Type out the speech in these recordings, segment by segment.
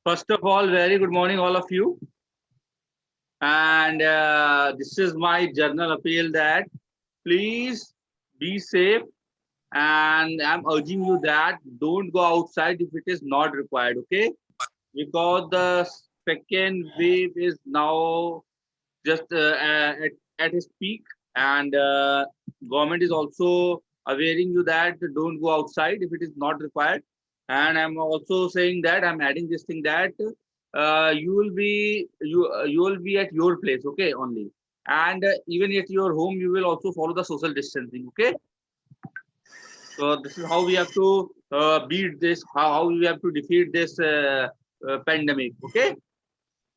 First of all, very good morning, all of you. And this is my journal appeal that please be safe. And I'm urging you that don't go outside if it is not required, okay? Because the second wave is now just at its peak, and government is also awareing you that don't go outside if it is not required. And I'm also saying that I'm adding this thing that you will be at your place, okay, only. And even at your home you will also follow the social distancing, okay. So this is how we have to beat this, how we have to defeat this pandemic, okay.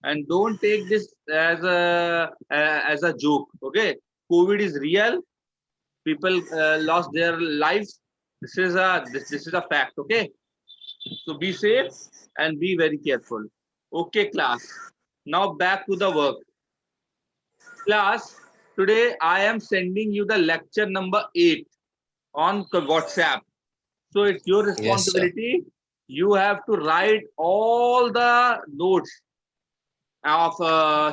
And don't take this as a joke, okay. COVID is real. People lost their lives. This is a fact, okay. So be safe and be very careful, okay class. Now back to the work. Class, today I am sending you the lecture number 8 on WhatsApp. So it's your Yes, sir. responsibility. You have to write all the notes of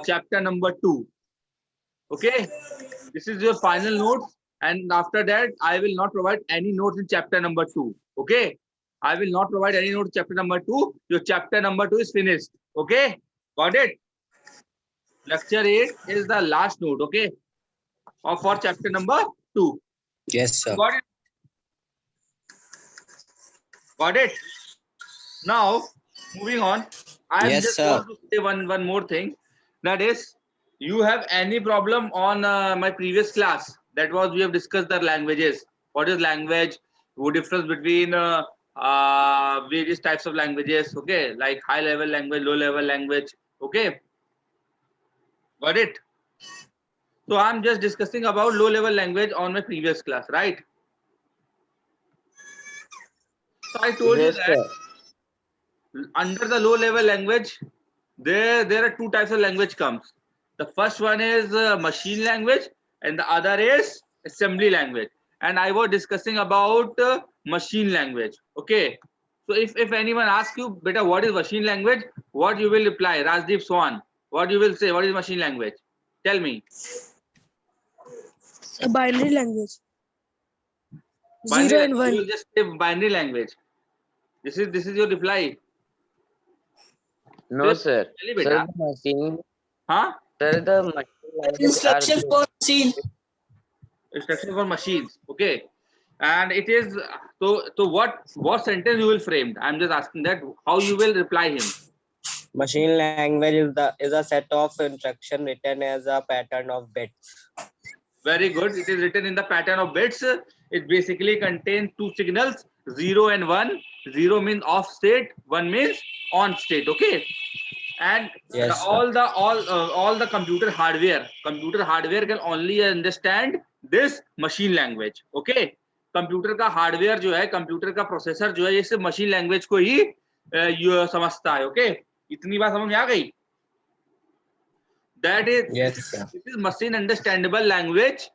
chapter number 2, okay. This is your final notes, and after that I will not provide any notes in chapter number 2, okay. I will not provide any notes chapter number 2. Your chapter number 2 is finished, okay. Got it? Lecture 8 is the last note, okay, or for chapter number 2. Yes, sir. Got it? Got it? Now moving on, I am Yes, just sir. want to say one more thing, that is, you have any problem on my previous class, that was we have discussed the languages. What is language, what difference between various types of languages, okay, like high level language, low level language, okay. Got it? So I'm just discussing about low level language on my previous class, right? So I told you Yes, that sir. under the low level language, there are two types of language comes. The first one is machine language, and the other is assembly language. And I was discussing about machine language, okay. So if anyone asks you, beta, what is machine language, what you will reply? Rajdeep Swan, what you will say, what is machine language? Tell me. A binary language. Binary 0 and language, you 1. will just say binary language. This is your reply. No, sir. Tell me, Sir, beta. the machine, Huh? sir, the machine language are Instruction for machine. Instruction for machines, okay. And it is, so what sentence you will frame? I'm just asking that how you will reply him. Machine language is a set of instruction written as a pattern of bits. Very good. It is written in the pattern of bits. It basically contains two signals, 0 and 1. 0 means off state, 1 means on state, okay. And Yes, sir. all the computer hardware can only understand this machine language, okay. Computer का hardware जो है, computer का processor जो है, ये सिर्फ machine language को ही समझता है, ओके. इतनी बात समझ में आ गई? That is, Yes, sir. it is machine understandable language.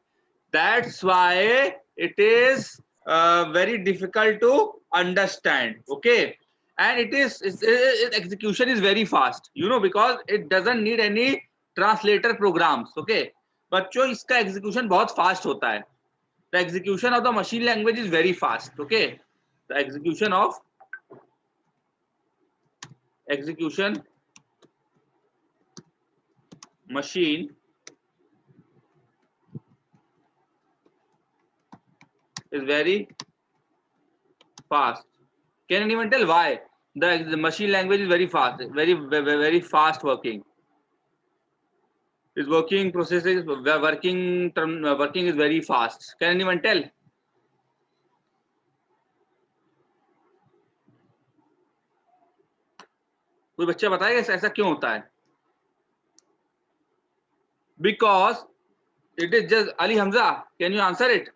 That's why it is very difficult to understand, okay. And execution is very fast, because it doesn't need any translator programs, okay. बच्चों, इसका execution बहुत fast होता है. The execution of the machine language is very fast, okay. The execution machine is very fast. Can anyone tell why the machine language is very fast, very fast working? Its working processes, working is very fast. Can anyone tell? कोई बच्चा बताएगा ऐसा क्यों होता है? Because it is just, Ali Hamza, can you answer it?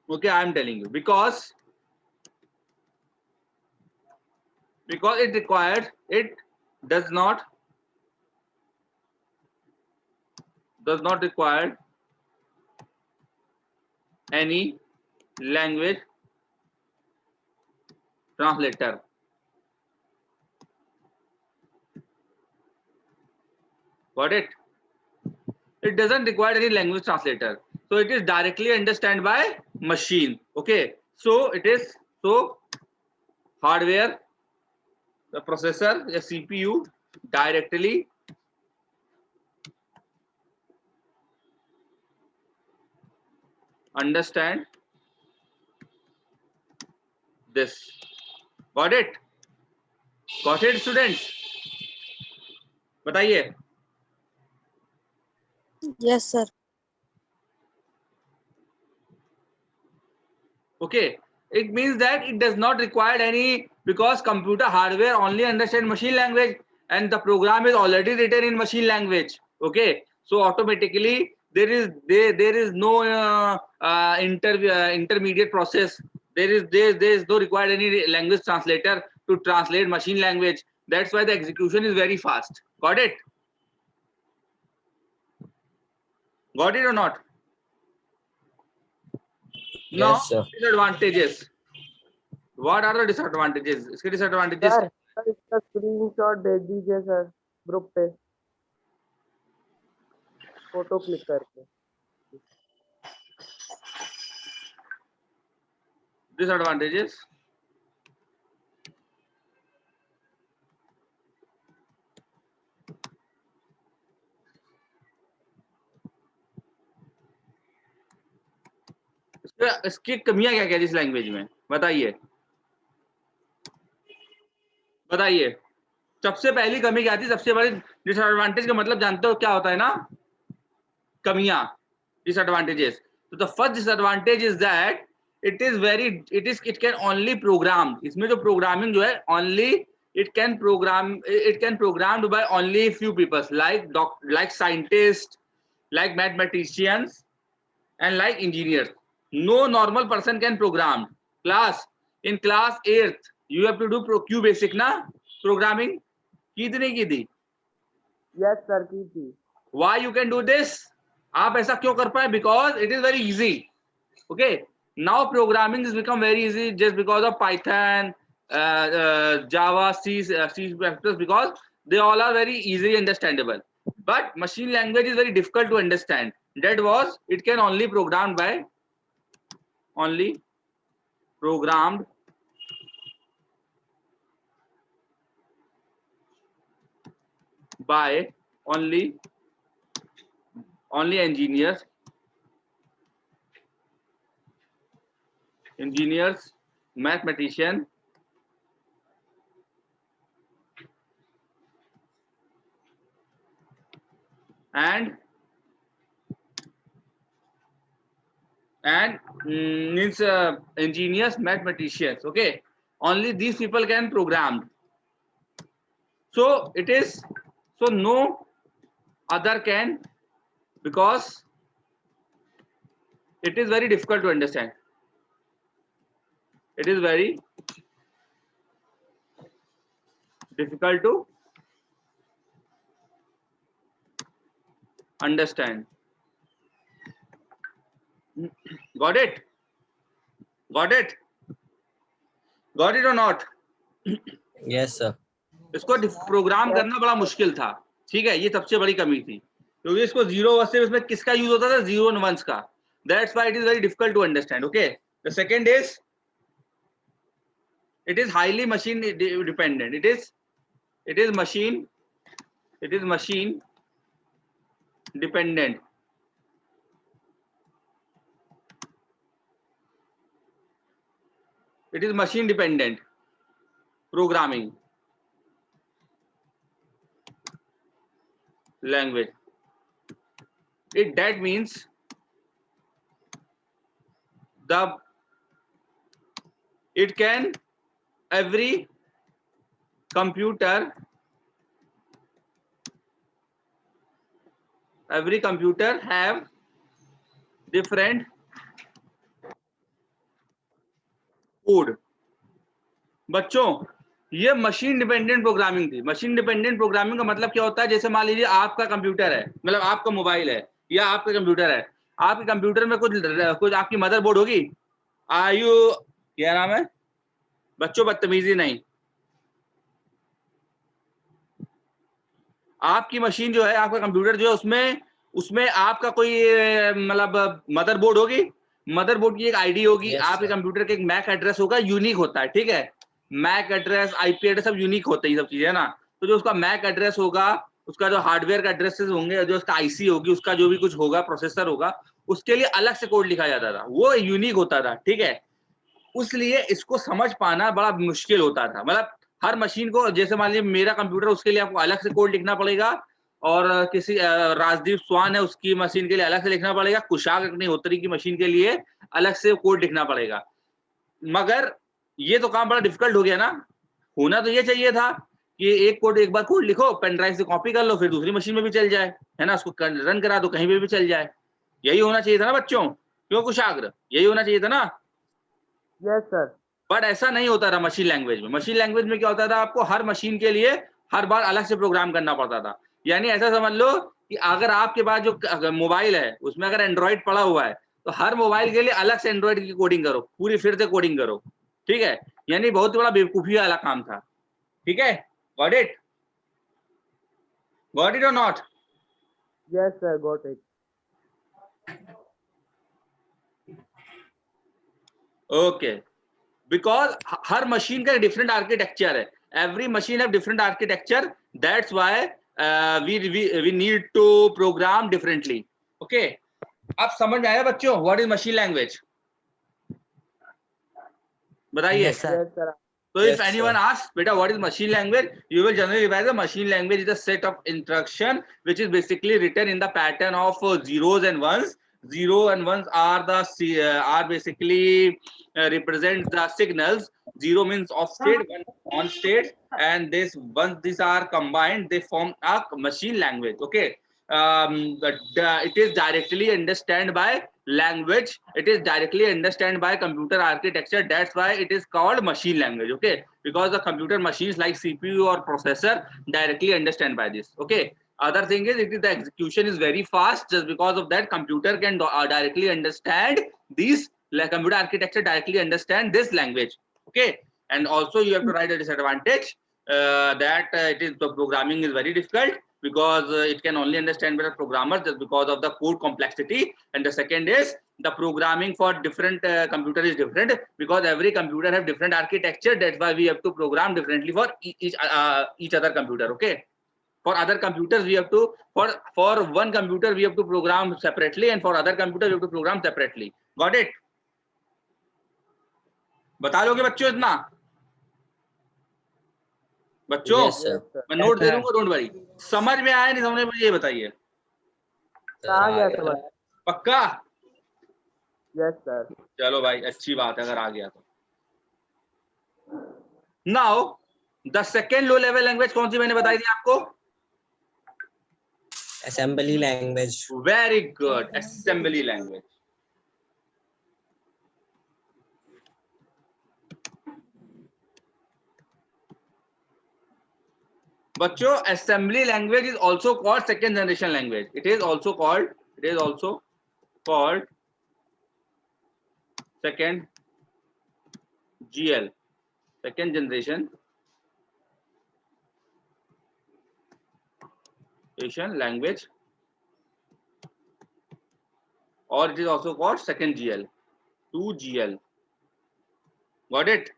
Okay, I am telling you, because it does not require any language translator. Got it? It doesn't require any language translator. So it is directly understood by machine. Okay. So it is, so hardware, the processor, the CPU directly understand this. Got it? Got it, students? बताइए. Yes, sir. Okay, it means that it does not require any, because computer hardware only understand machine language and the program is already written in machine language. Okay, so automatically there is no intermediate process. There is no required any language translator to translate machine language. That's why the execution is very fast. Got it? Got it or not? Now, Yes, sir. disadvantages. What are the disadvantages? इसके disadvantages. Sir इसका screenshot भेज दीजिए sir group पे, photo click करके. Disadvantages. इसकी कमियां क्या क्या इस लैंग्वेज में बताइए. बताइए सबसे पहली कमी क्या थी, सबसे बड़ी डिसएडवांटेज का मतलब जानते हो क्या होता है ना, कमियां, डिसएडवांटेजेस. तो the first disadvantage is that it can only program. इसमें जो प्रोग्रामिंग जो है only it can programmed by only few people like scientists, like mathematicians and like engineers. No normal person can program. In class 8th you have to do Q basic na programming. की थी नहीं की थी? Yes sir की थी. Why you can do this? आप ऐसा क्यों कर पाए? Because it is very easy. Okay, now programming has become very easy just because of Python, Java, C, because they all are very easily understandable. But machine language is very difficult to understand. That was, it can only programmed by only engineers, mathematician, and means engineers, mathematicians. Okay, only these people can program. So it is, so no other can, because it is very difficult to understand. It is very difficult to understand. Got it? Got it? Got it or not? Yes, sir. इसको programme करना बड़ा मुश्किल था. ठीक है, ये सबसे बड़ी कमी थी, क्योंकि इसको जीरो वर्सेस इसमें किसका यूज होता था? जीरो एंड वंस का. That's why it is very difficult to understand. Okay. The second is, it is highly machine dependent. It is machine dependent. It is machine dependent programming language. That means every computer have different code. बच्चों, ये machine dependent programming थी. Machine dependent programming का मतलब क्या होता है? जैसे मान लीजिए आपका कंप्यूटर है, मतलब आपका मोबाइल है या आपका कंप्यूटर है. आपके कंप्यूटर में कुछ आपकी मदरबोर्ड होगी. क्या नाम है? बच्चों बदतमीजी नहीं। आपकी मशीन जो है, आपका कंप्यूटर जो है, उसमें उसमें आपका कोई मतलब मदरबोर्ड होगी, मदरबोर्ड की एक आईडी होगी, Yes, आपके sir. कंप्यूटर के एक मैक एड्रेस होगा, यूनिक होता है, ठीक है। मैक एड्रेस, आईपी एड्रेस सब यूनिक होते हैं, ये सब चीजें है ना। तो जो उसका मैक एड्रेस होगा, उसका जो हार्डवेयर का एड्रेसेस होंगे, जो उसका आईसी होगी, उसका जो भी कुछ होगा, प्रोसेसर होगा, उसके लिए अलग से कोड लिखा जाता था, वो यूनिक होता था, ठीक है। उसलिए इसको समझ पाना बड़ा मुश्किल होता था। मतलब हर मशीन को, जैसे मान लीजिए मेरा कंप्यूटर, उसके लिए आपको अलग से कोड लिखना पड़ेगा, और किसी राजदीप स्वान है, उसकी मशीन के लिए अलग से लिखना पड़ेगा, कुशाग अग्निहोत्री की मशीन के लिए अलग से कोड लिखना पड़ेगा। मगर ये तो काम बड़ा डिफिकल्ट हो गया ना। होना तो ये चाहिए था कि एक कोड, एक बार कोड लिखो, पेन ड्राइव से कॉपी कर लो, फिर दूसरी मशीन में भी चल जाए, है ना, उसको रन करा दो, कहीं पे भी चल जाए। यही होना चाहिए था ना बच्चों, क्यों कुशाग्र, यही होना चाहिए था ना। Yes, sir. बट ऐसा नहीं होता था मशीन लैंग्वेज में। मशीन लैंग्वेज में क्या होता था, आपको हर मशीन के लिए हर बार अलग से प्रोग्राम करना पड़ता था। यानी ऐसा समझ लो कि अगर आपके पास जो मोबाइल है, उसमें अगर एंड्रॉइड पड़ा हुआ है, तो हर मोबाइल के लिए अलग से एंड्रॉइड की कोडिंग करो, पूरी फिर से कोडिंग करो, ठीक है। यानी बहुत बड़ा बेवकूफी वाला काम था, ठीक है। Got it, got it or not? Yes, sir. Got it. Okay, because हर मशीन का डिफरेंट आर्किटेक्चर है, every machine have different architecture, that's why we need to program differently. Okay, अब समझ में आया बच्चों व्हाट इज मशीन लैंग्वेज? बताइए। Yes, sir. Yes, sir. So if Yes, anyone sir. asks, beta, what is machine language? You will generally revise the machine language is a set of instruction which is basically written in the pattern of zeros and ones. Zero and ones are are basically represent the signals. Zero means off state, one on state, and this once these are combined, they form a machine language. Okay, it is directly understood by language, it is directly understood by computer architecture, that's why it is called machine language. Okay, because the computer machines like CPU or processor directly understand by this. Okay, other thing is, it is the execution is very fast, just because of that computer can directly understand these, like computer architecture directly understand this language. Okay, and also you have to write a disadvantage, that it is, the programming is very difficult, because it can only understand by the programmer, just because of the code complexity. And the second is, the programming for different computer is different, because every computer have different architecture, that's why we have to program differently for each other computer. Okay, for other computers we have to, for one computer we have to program separately, and for other computer we have to program separately. Got it? बता लोगे बच्चों इतना? बच्चों Yes, sir. Yes, sir. मैं note दे Sir. दूंगा, don't worry. समझ में आया नहीं समझ में, मुझे ये बताइए। आ गया समझ। पक्का? Yes, sir. चलो भाई, अच्छी बात है अगर आ गया तो। Now the second low level language कौन सी मैंने बताई थी आपको? Assembly language. Very good, assembly language. बच्चों, assembly language is also called second generation language, it is also called second GL, second generation Asian language, or it is also called second GL, 2GL. Got it?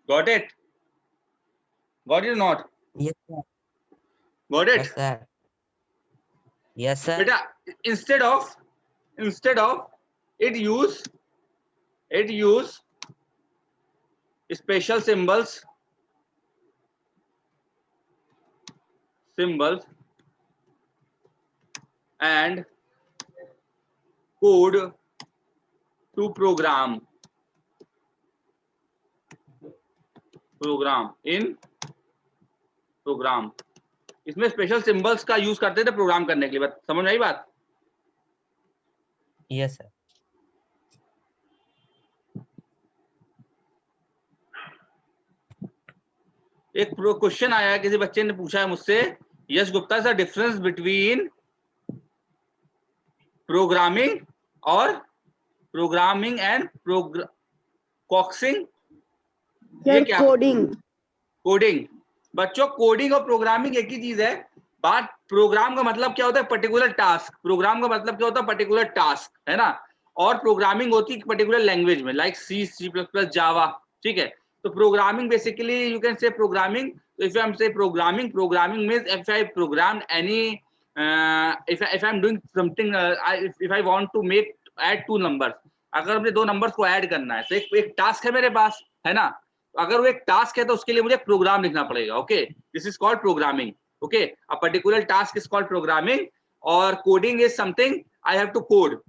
Got it? Got it or not? Yes, sir. Got it? Yes, sir. Yes, sir. Beta, instead of it use special symbols and code to program in program. इसमें special symbols का use करते थे programme करने के लिए। समझ में आई बात? Yes, sir. एक क्वेश्चन आया है, किसी बच्चे ने पूछा है मुझसे, Yash Gupta sir, difference between programming and coding ये क्या? कोडिंग। कोडिंग। बच्चों कोडिंग और प्रोग्रामिंग एक ही चीज है। बात प्रोग्राम का मतलब क्या होता है? Particular task. प्रोग्राम का मतलब क्या होता है? पर्टिकुलर टास्क, है ना। और प्रोग्रामिंग होती है पर्टिकुलर लैंग्वेज में, like C, C plus plus, Java, ठीक है। तो programming basically you can say programming, if I am say programming, programming means if I program any, if I am doing something, if I want to make add two numbers, अगर मुझे दो numbers को add करना है तो एक task है मेरे पास, है ना। अगर वो एक टास्क है तो उसके लिए मुझे प्रोग्राम लिखना पड़ेगा। Okay, this is called programming. Okay, a particular task is called programming. और coding is something I have to code.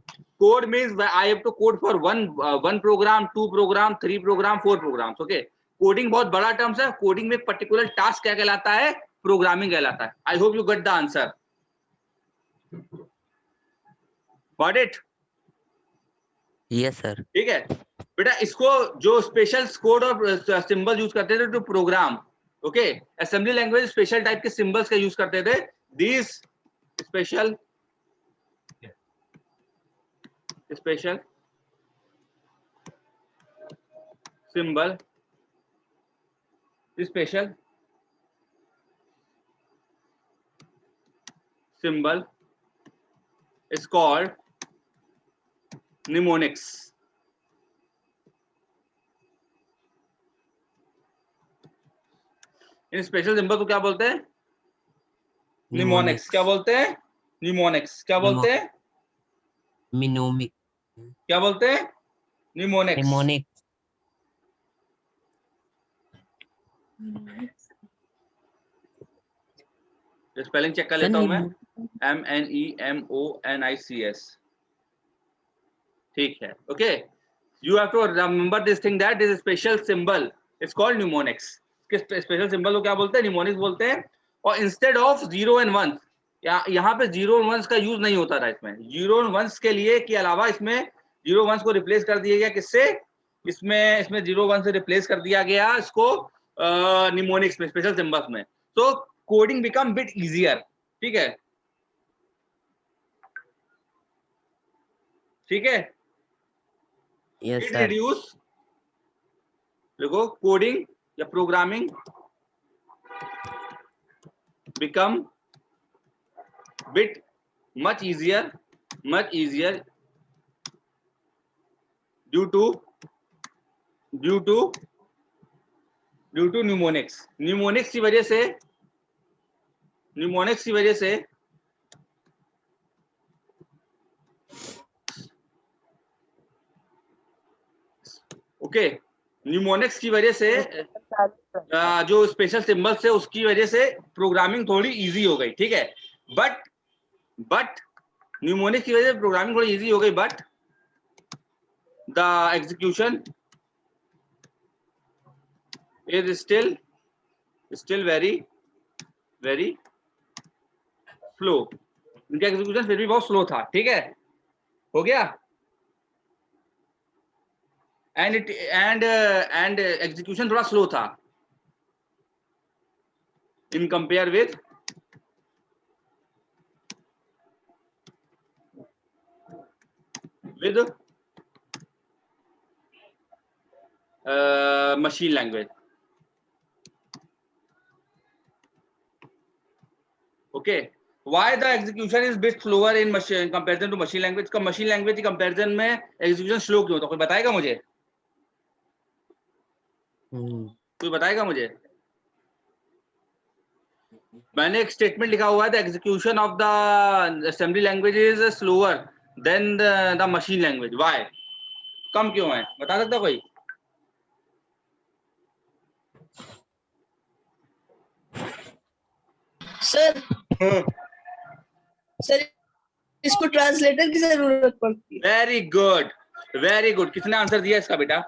Code means I have to code for one program, two program, three program, four programs. Okay, coding बहुत बड़ा terms है। Coding में एक particular task क्या कहलाता है? Programming कहलाता है। I hope you get the answer. Got it? Yes sir. ठीक है बेटा, इसको जो स्पेशल कोड और सिंबल यूज करते थे to program, okay, assembly language special type के सिंबल्स का यूज करते थे। This special symbol, special symbol is called mnemonics. इन स्पेशल सिंबल को क्या बोलते हैं? निमोनिक्स। क्या बोलते हैं? निमोनिक्स। क्या बोलते हैं? मिनोमिक। क्या बोलते हैं? निमोनिक्स। निमोनिक। स्पेलिंग चेक कर लेता हूं मैं। MEMONICS। ठीक है, okay. You have to remember this thing that this special symbol is called mnemonics. Special symbol को क्या बोलते हैं? न्यूमोनिक्स बोलते हैं। और इंस्टेड ऑफ 0 and 1, यहाँ पे 0 and 1 का यूज नहीं होता था इसमें। 0 and 1 के लिए के अलावा इसमें 0 1 को रिप्लेस कर दिया गया। किससे? इसमें 0 1 से रिप्लेस कर दिया गया इसको निमोनिक्स में, स्पेशल सिंबल्स में। तो कोडिंग बिकम बिट इजियर। ठीक है, ठीक है। Yes it sir. रिड्यूस, देखो, कोडिंग या programming become bit much easier due to mnemonics। mnemonics की वजह से ओके, न्यूमोनिक्स की वजह से जो स्पेशल सिंबल्स है उसकी वजह से प्रोग्रामिंग थोड़ी इजी हो गई। ठीक है, बट न्यूमोनिक्स की वजह से प्रोग्रामिंग थोड़ी इजी हो गई, but the execution is still very slow. इनका एग्जीक्यूशन फिर भी बहुत स्लो था। ठीक है, हो गया। एंड एग्जीक्यूशन थोड़ा स्लो था in compare with machine language। Okay, why the execution is bit slower in machine comparison to machine language? का machine language की comparison में execution slow क्यों होता? कोई बताएगा मुझे? कोई बताएगा मुझे? मैंने एक स्टेटमेंट लिखा हुआ है, the execution of the assembly language is slower than the machine language. Why? कम क्यों है? बता सकता कोई? सर इसको ट्रांसलेटर की जरूरत पड़ती है। Very good. किसने आंसर दिया इसका बेटा?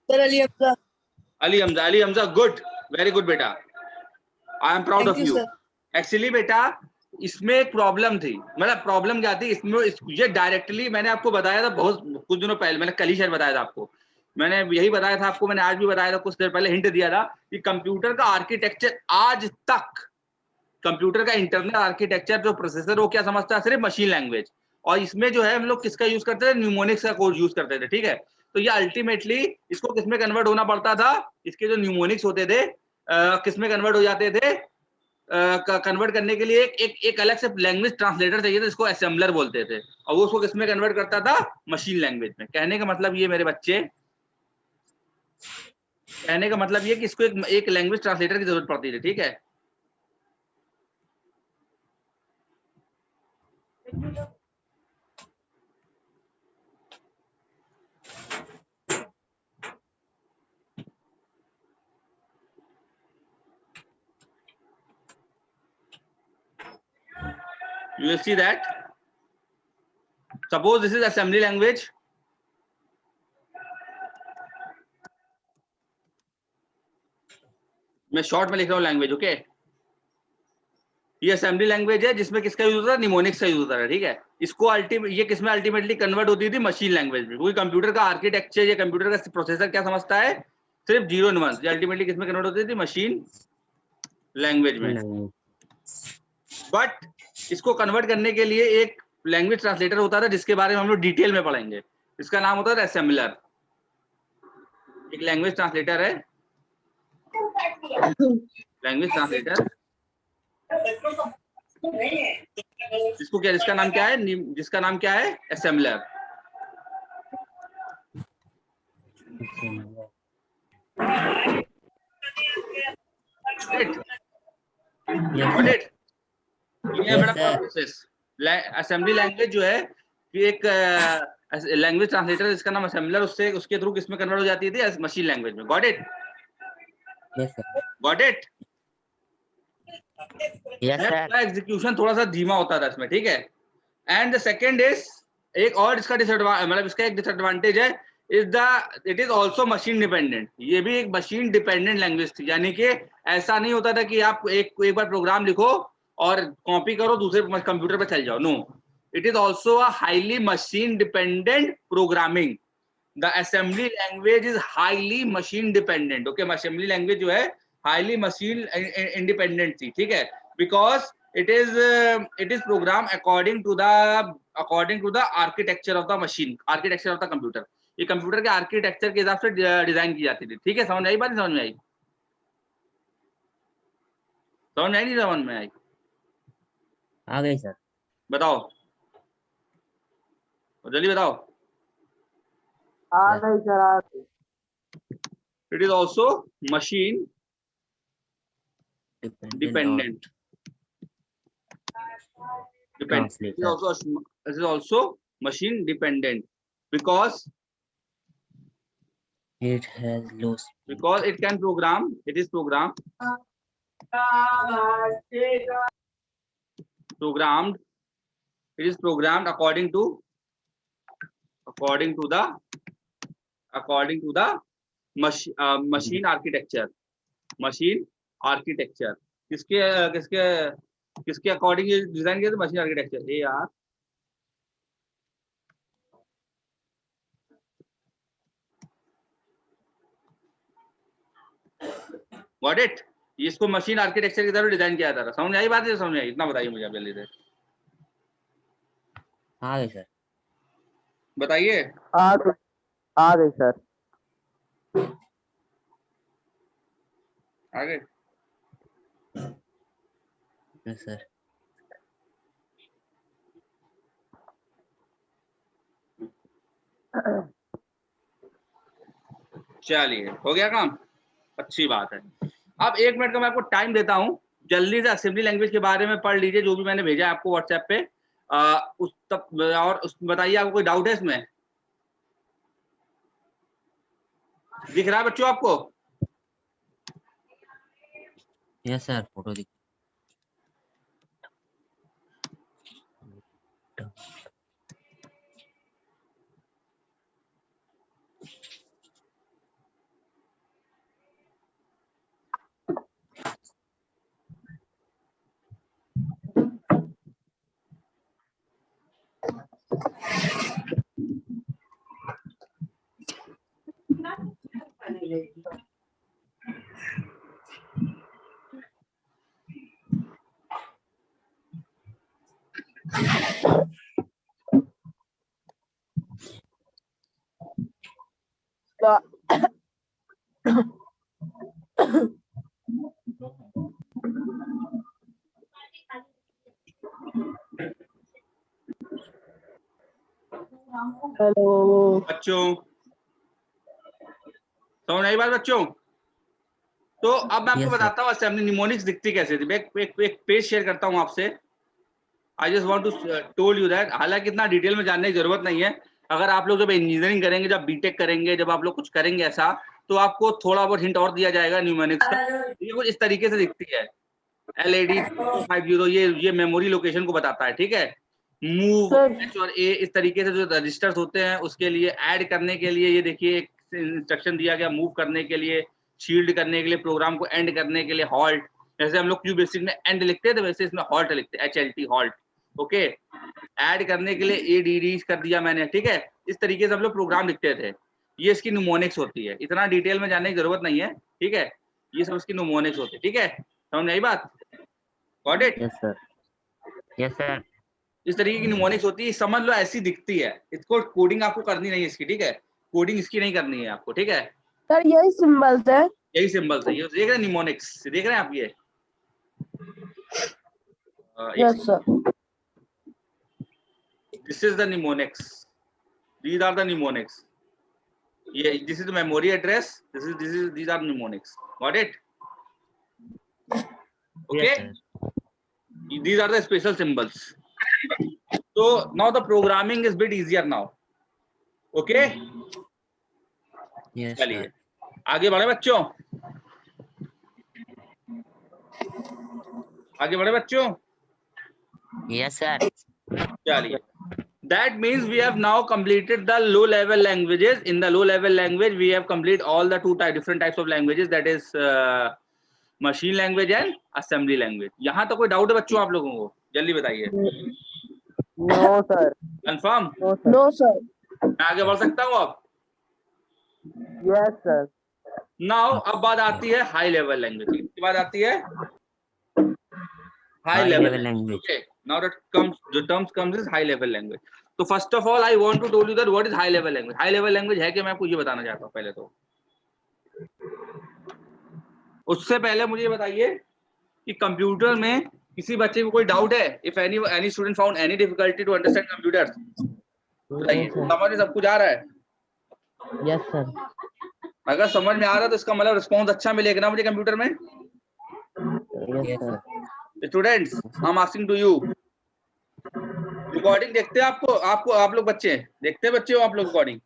Sir Ali Hamza, good, very good बेटा। I am proud of Thank you, you. sir. Actually बेटा इसमें एक प्रॉब्लम थी। मतलब प्रॉब्लम क्या थी इसमें? ये डायरेक्टली मैंने आपको बताया था बहुत कुछ दिनों पहले, मैंने कल ही शायद बताया था आपको। मैंने यही बताया था आपको, मैंने आज भी बताया था, कुछ देर पहले हिंट दिया था कि कंप्यूटर का आर्किटेक्चर आज तक, कंप्यूटर का इंटरनल आर्किटेक्चर जो प्रोसेसर वो क्या समझता है? सिर्फ मशीन लैंग्वेज। और इसमें जो है हम लोग किसका यूज करते थे? न्यूमोनिक्स का कोड यूज करते थे। ठीक है, तो ये अल्टीमेटली इसको किसमें कन्वर्ट होना पड़ता था, इसके जो न्यूमोनिक्स होते थे किसमें कन्वर्ट हो जाते थे, कन्वर्ट करने के लिए एक अलग से लैंग्वेज ट्रांसलेटर चाहिए था जिसको असेंबलर बोलते थे, और वो उसको किसमें कन्वर्ट करता था, मशीन लैंग्वेज में। कहने का मतलब ये मेरे बच्चे, कहने का मतलब ये कि इसको एक लैंग्वेज ट्रांसलेटर की जरूरत पड़ती थी, ठीक है। You will see that. Suppose this is assembly language. मैं शॉर्ट में लिख रहा हूँ लैंग्वेज, ओके। ये असेंबली लैंग्वेज है जिसमें किसका यूज होता है, निमोनिक्स का यूज होता है, ठीक है। इसको ये किसमें अल्टीमेटली कन्वर्ट होती थी, मशीन लैंग्वेज में। क्योंकि कंप्यूटर का आर्किटेक्चर या कंप्यूटर का प्रोसेसर क्या समझता है, सिर्फ 0 और 1। ये अल्टीमेटली किसमें कन्वर्ट होती थी, मशीन लैंग्वेज में। बट इसको कन्वर्ट करने के लिए एक लैंग्वेज ट्रांसलेटर होता था जिसके बारे में हम लोग डिटेल में पढ़ेंगे। इसका नाम होता था असेंबलर। एक लैंग्वेज ट्रांसलेटर है, लैंग्वेज ट्रांसलेटर, जिसको क्या, जिसका नाम क्या है, जिसका नाम क्या है, असेंबलर। असेंबली लैंग्वेज जो है कि एक लैंग्वेज ट्रांसलेटर जिसका नाम असेंबलर, उससे उसके थ्रू किसमें कन्वर्ट हो जाती थी, मशीन लैंग्वेज में। Got it? Got it? Execution थोड़ा सा धीमा होता था इसमें, ठीक है। एंड द सेकंड इज, एक और इसका मतलब इसका एक डिसएडवांटेज है, it is also machine dependent. ये भी एक मशीन डिपेंडेंट लैंग्वेज थी, यानी कि ऐसा नहीं होता था कि आप एक बार प्रोग्राम लिखो और कॉपी करो दूसरे कंप्यूटर पे चल जाओ। No, it is also a highly machine dependent programming. The assembly language is highly machine dependent, okay. Assembly language जो है हाईली मशीन इंडिपेंडेंट थी, ठीक है। Because it is programmed according to the architecture of the machine, architecture of the computer। ये computer के architecture के हिसाब से डिजाइन की जाती थी, ठीक है। समझ में आई बात? समझ में आई? समझ में आई नहीं समझ में आई? आ गई सर। बताओ, जल्दी बताओ। आ गई सर, आ गई। It is also machine dependent. It is also machine dependent because it has low speed. Because it can program, it is programmed, it is programmed according to the machine architecture, किसके according ये design किया था, machine architecture. ए यार got it? इसको machine architecture की तरफ design किया था। समझ में आई बात है? समझ में आई? इतना बताइए मुझे जल्दी से। आ गई सर। बताइए। आ गई सर। आगे सर। चलिए, हो गया काम, अच्छी बात है। अब 1 मिनट का मैं आपको टाइम देता हूं, जल्दी से असेंबली लैंग्वेज के बारे में पढ़ लीजिए जो भी मैंने भेजा है आपको व्हाट्सएप पे। उस तक और बताइए आपको कोई डाउट है इसमें? दिख रहा है बच्चों आपको? यस सर, फोटो दिख। हेलो बच्चों समझ आई बात बच्चों? तो अब मैं आपको Yes, sir. बताता हूँ असेंबली निमोनिक्स दिखती कैसे थी। मैं एक पेज शेयर करता हूँ आपसे। I just want to told you that, हालांकि इतना डिटेल में जानने की जरूरत नहीं है। अगर आप लोग जब इंजीनियरिंग करेंगे, जब बीटेक करेंगे, जब आप लोग कुछ करेंगे ऐसा, तो आपको थोड़ा बहुत हिंट और दिया जाएगा न्यूमेरिक्स का। ये कुछ इस तरीके से दिखती है। LED 250 ये मेमोरी लोकेशन को बताता है, ठीक है। मूव सर H और A इस तरीके से जो रजिस्टर्स होते हैं उसके लिए ऐड करने के लिए ये देखिए एक इंस्ट्रक्शन दिया गया। मूव करने के लिए, शील्ड करने के लिए, प्रोग्राम को एंड करने के लिए हॉल्ट। जैसे हम लोग क्यू बेसिक में एंड लिखते हैं तो वैसे इसमें हॉल्ट लिखते हैं, HLT हॉल्ट। ओके, ऐड करने के लिए ADD कर दिया मैंने, ठीक है। इस तरीके से हम लोग प्रोग्राम लिखते थे। ये इसकी न्यूमोनिक्स होती है, इतना डिटेल में जानने की जरूरत नहीं है, ठीक है। ये सब इसकी न्यूमोनिक्स होती है, ठीक है। समझ में आई बात? Got it? Yes, sir. Yes, sir. इस तरीके की न्यूमोनिक्स होती है, समझ लो ऐसी दिखती है। इसको कोडिंग आपको करनी नहीं है इसकी, ठीक है। कोडिंग इसकी नहीं करनी है आपको, ठीक है। सर यही सिंबल्स है। यही सिंबल्स है, ये देख रहे हैं न्यूमोनिक्स, देख रहे हैं आप ये। Yes sir. This is the mnemonics, these are the mnemonics. Yeah, this is the memory address, these are mnemonics. Got it? Okay. Yes, sir. These are the special symbols. So now the programming is bit easier now. Okay. Yes, चलिए sir. आगे बढ़े बच्चों, आगे बढ़े बच्चों। Yes, sir. चलिए, that means we have now completed the low level languages. In the low level language we have complete all the different types of languages, that is machine language and assembly language. यहाँ तो कोई doubt है बच्चों आप लोगों को? जल्दी बताइए। No sir. Confirm? No sir. मैं आगे बढ़ सकता हूँ अब? Yes sir. नाउ अब बात आती है हाई लेवल लैंग्वेज की। किसकी बात आती है? High High level level language. language. Okay, now that comes, the terms comes is high level language. तो first of all I want to tell you that what is high level language. High level language है कि मैं आपको ये बताना चाहता हूँ पहले तो। उससे पहले मुझे ये बताइए कि कंप्यूटर में किसी बच्चे को कोई डाउट है? If any student found any difficulty to understand computer, बताइए। समझ में सब कुछ आ रहा है? Yes sir. अगर समझ में आ रहा है तो इसका मतलब रिस्पॉन्स अच्छा मिलेगा ना मुझे कंप्यूटर में। Yes, sir. Students I am asking to you, recording देखते हैं आपको आप लोग बच्चे देखते हैं? बच्चे हो आप लोग रिकॉर्डिंग?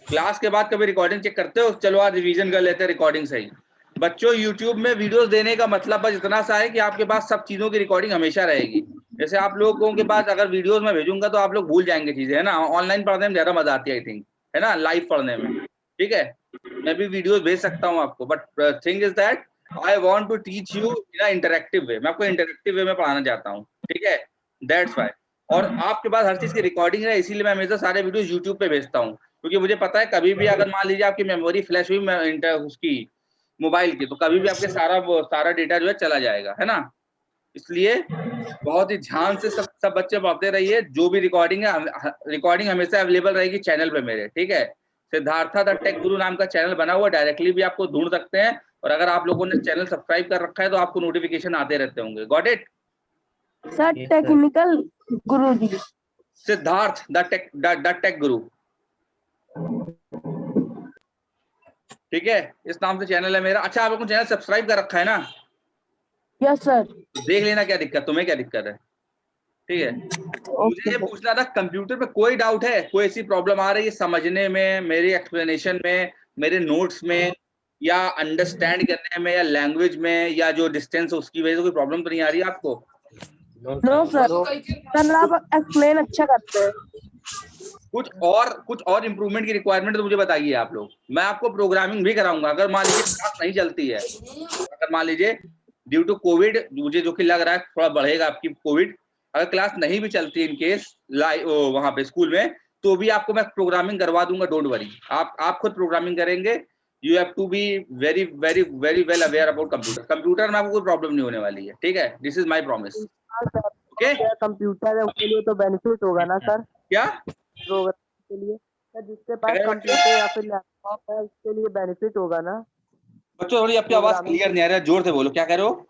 क्लास के बाद कभी रिकॉर्डिंग चेक करते हो? चलो आज रिवीजन कर लेते हैं रिकॉर्डिंग सही। बच्चों यूट्यूब में वीडियोस देने का मतलब बस इतना सा है कि आपके पास सब चीजों की रिकॉर्डिंग हमेशा रहेगी। जैसे आप लोगों के पास अगर वीडियोस में भेजूंगा तो आप लोग भूल जाएंगे चीजें, है ना। ऑनलाइन पढ़ने में ज्यादा मजा आती है आई थिंक, है ना, लाइव पढ़ने में, ठीक है। मैं भी वीडियोस भेज सकता हूँ आपको, but thing is that I want to teach you in a interactive way. मैं आपको इंटरेक्टिव वे में पढ़ाना चाहता हूँ, ठीक है, दैट्स व्हाई। और आपके पास हर चीज की रिकॉर्डिंग है, इसीलिए मैं हमेशा सारे वीडियोस यूट्यूब पे भेजता हूँ, क्योंकि मुझे पता है कभी भी अगर मान लीजिए आपकी मेमोरी फ्लैश हुई उसकी मोबाइल की, तो कभी भी आपके सारा डेटा जो है चला जाएगा, है ना। इसलिए बहुत ही ध्यान से सब बच्चे पढ़ते रहिए। जो भी रिकॉर्डिंग है, रिकॉर्डिंग हमेशा अवेलेबल रहेगी चैनल पे मेरे, ठीक है। सिद्धार्था द टेक गुरु नाम का चैनल बना हुआ, डायरेक्टली भी आपको ढूंढ सकते हैं। और अगर आप लोगों ने चैनल सब्सक्राइब कर रखा है तो आपको नोटिफिकेशन आते रहते होंगे। Got it? Sir Yes, sir. Technical Guruji. Siddharth the tech Guru, ठीक है, इस नाम से चैनल है मेरा। अच्छा, आप लोगों ने चैनल सब्सक्राइब कर रखा है ना? Yes sir. देख लेना क्या दिक्कत, तुम्हें क्या दिक्कत है, ठीक है। मुझे ये पूछना था, कंप्यूटर पे कोई डाउट है? कोई ऐसी प्रॉब्लम आ रही है समझने में, मेरी एक्सप्लेनेशन में, मेरे नोट्स में, या अंडरस्टैंड करने में, या लैंग्वेज में, या जो डिस्टेंस है उसकी वजह से कोई प्रॉब्लम तो नहीं आ रही है आपको? No sir. सर आप एक्सप्लेन अच्छा करते हैं। कुछ और इम्प्रूवमेंट की रिक्वायरमेंट तो मुझे बताइए आप लोग। मैं आपको प्रोग्रामिंग भी कराऊंगा अगर मान लीजिए क्लास नहीं चलती है। अगर मान लीजिए ड्यू टू कोविड, मुझे जो कि लग रहा है थोड़ा बढ़ेगा आपकी कोविड, अगर क्लास नहीं भी चलती इन केस वहां पे स्कूल में, तो भी आपको मैं प्रोग्रामिंग करवा दूंगा, डोंट वरी। आप खुद प्रोग्रामिंग करेंगे। You have to be very very very well aware about computer में आपको कोई प्रॉब्लम नहीं होने वाली है, ठीक है। This is my promise. Okay, computer है उसके लिए तो बेनिफिट होगा ना सर? क्या प्रोग्राम के लिए सर, जिसके पास अगर कंप्यूटर या फिर लैपटॉप है उसके लिए बेनिफिट होगा ना बच्चों थोड़ी आपकी आवाज Programming क्लियर नहीं आ रहा है, जोर से बोलो, क्या कह रहे हो?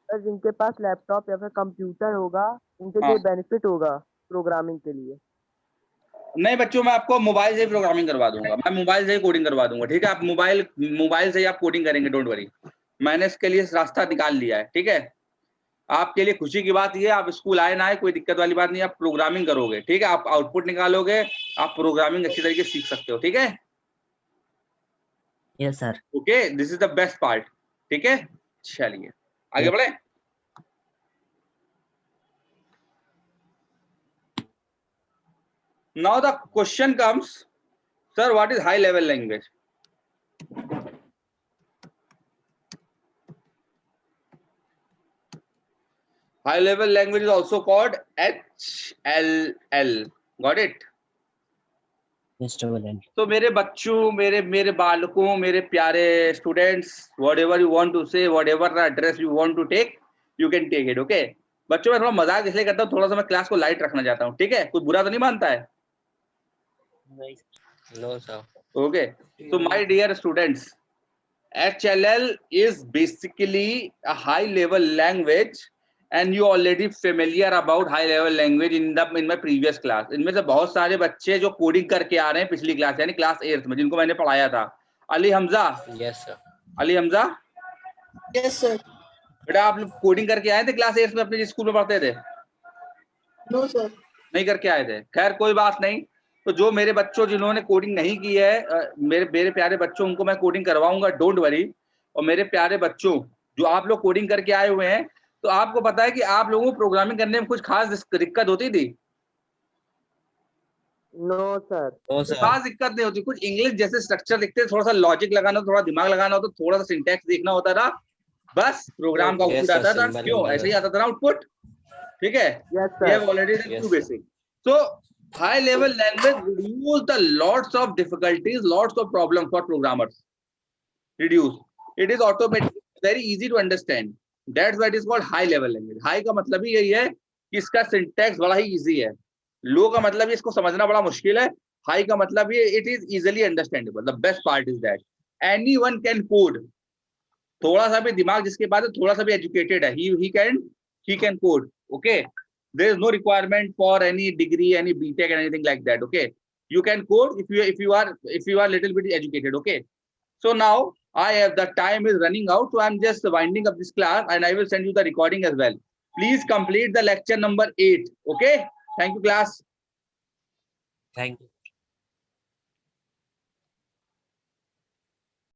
सर। जिनके पास लैपटॉप या फिर कंप्यूटर होगा उनके हाँ। लिए बेनिफिट होगा प्रोग्रामिंग के लिए। नहीं बच्चों, मैं आपको मोबाइल से ही प्रोग्रामिंग करवा दूंगा, मैं मोबाइल से ही कोडिंग करवा दूंगा, ठीक है? आप मोबाइल से ही आप कोडिंग करेंगे, डोंट वरी। मैंने इसके लिए रास्ता निकाल लिया है, ठीक है? आपके लिए खुशी की बात ये है, आप स्कूल आए ना आए कोई दिक्कत वाली बात नहीं, आप प्रोग्रामिंग करोगे, ठीक है? आप आउटपुट निकालोगे, आप प्रोग्रामिंग अच्छी तरीके से सीख सकते हो, ठीक है? Yes, sir. Okay, this is the best part, ठीक है? चलिए आगे बढ़े। Now the question comes, sir what is high level language? High level language is also called HLL. Got it? Yes, Joel. तो मेरे बच्चों, मेरे बालकों, मेरे प्यारे students, whatever you want to say, whatever the address you want to take, you can take it. Okay? बच्चों मैं थोड़ा मजाक इसलिए करता हूँ, थोड़ा सा मैं क्लास को लाइट रखना चाहता हूँ, ठीक है? कोई बुरा तो नहीं मानता है? No, sir. Okay. So my dear students, HLL is basically a high level language and you already familiar about high level language in my previous class. इनमें से बहुत सारे बच्चे जो कोडिंग करके आ रहे हैं पिछली क्लास यानी क्लास 8th में, जिनको मैंने पढ़ाया था। Ali Hamza, Yes, sir. Ali Hamza Yes, sir. बेटा आप लोग कोडिंग करके आए थे क्लास 8th में अपने जिस स्कूल में पढ़ते थे? No, sir. नहीं करके आए थे, खैर कोई बात नहीं। तो जो मेरे बच्चों जिन्होंने कोडिंग नहीं की है, मेरे प्यारे बच्चों, उनको मैं कोडिंग करवाऊंगा, डोंट वरी। और मेरे प्यारे बच्चों जो आप लोग कोडिंग करके आए हुए हैं, तो आपको पता है कि आप लोगों को प्रोग्रामिंग करने में कुछ खास दिक्कत होती थी? No sir. No, sir. खास दिक्कत नहीं होती, कुछ इंग्लिश जैसे स्ट्रक्चर लिखते, थोड़ा सा लॉजिक लगाना, थोड़ा दिमाग लगाना होता, थोड़ा सा सिंटैक्स देखना होता था, बस प्रोग्राम का Yes, आउटपुट sir, आता था। symbol क्यों वगैरह। ऐसे ही आता था आउटपुट, ठीक है? Yes We have sir. already done Yes, two sir. basic. So high level language reduce the lots of difficulties, lots of problems for programmers. Reduce. It is automatic, very easy to understand. That's why it is called high level language. High का मतलब ही यही है कि इसका syntax बड़ा ही easy है। Low का मतलब इसको समझना बड़ा मुश्किल है। High का मतलब ये it is easily understandable. The best part is that anyone can code. थोड़ा सा भी दिमाग जिसके पास है, थोड़ा सा भी educated है, he can code. Okay. There is no requirement for any degree, any BTech, and anything like that. Okay, you can code if you are little bit educated. Okay, so now the time is running out, so I'm just winding up this class, and I will send you the recording as well. Please complete the lecture number 8. Okay, thank you, class. Thank you.